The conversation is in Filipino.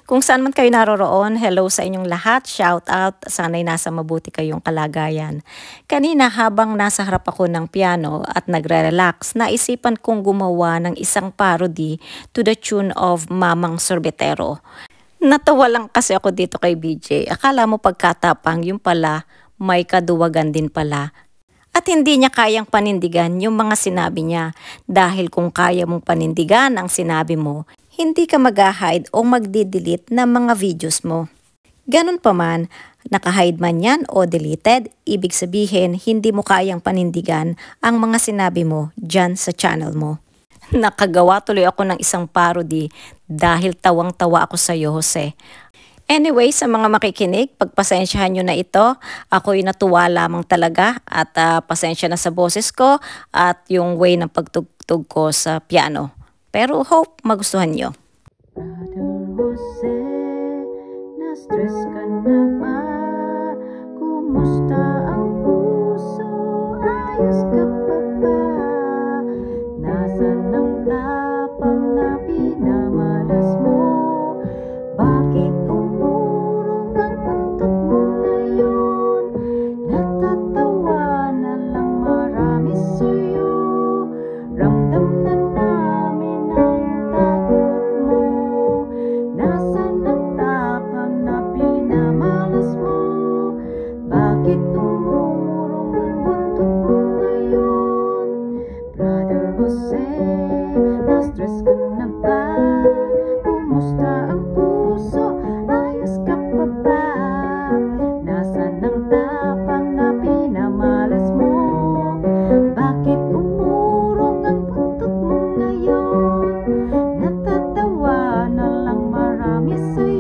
Kung saan man kayo naroroon, hello sa inyong lahat, shout out, sana'y nasa mabuti kayong kalagayan. Kanina habang nasa harap ako ng piano at nagre-relax, naisipan kong gumawa ng isang parody to the tune of Mamang Sorbetero. Natawa lang kasi ako dito kay BJ, akala mo pagkatapang yung pala may kaduwagan din pala. At hindi niya kayang panindigan yung mga sinabi niya dahil kung kaya mong panindigan ang sinabi mo, hindi ka mag-hide o magdi-delete ng mga videos mo. Ganun pa man, naka-hide man yan o deleted, ibig sabihin hindi mo kayang panindigan ang mga sinabi mo dyan sa channel mo. Nakagawa tuloy ako ng isang parody dahil tawang-tawa ako sa iyo, Jose. Anyway, sa mga makikinig, pagpasensyahan nyo na ito. Ako'y natuwa lamang talaga at pasensya na sa boses ko at yung way ng pagtugtog ko sa piano. Pero hope magustuhan nyo. Brother Jose, na-stress ka na ba? Kumusta ang puso? Ayos ka pa ba? Nasaan ang tapang na pinamalas mo? Bakit umurong ang buntot mo ngayon? Natatawa na lang marami sa'yo. Ramdam na namin ang takot mo. Nasaan ang tapang na pinamalas mo? Bakit umurong ang buntot mo ngayon? Brother Jose, na-stress ka na ba? Kumusta ang puso? Ayos ka pa ba? Nasaan ang tapang na pinamalas mo? Bakit umurong ang buntot mo ngayon? Natatawa na lang marami sa'yo.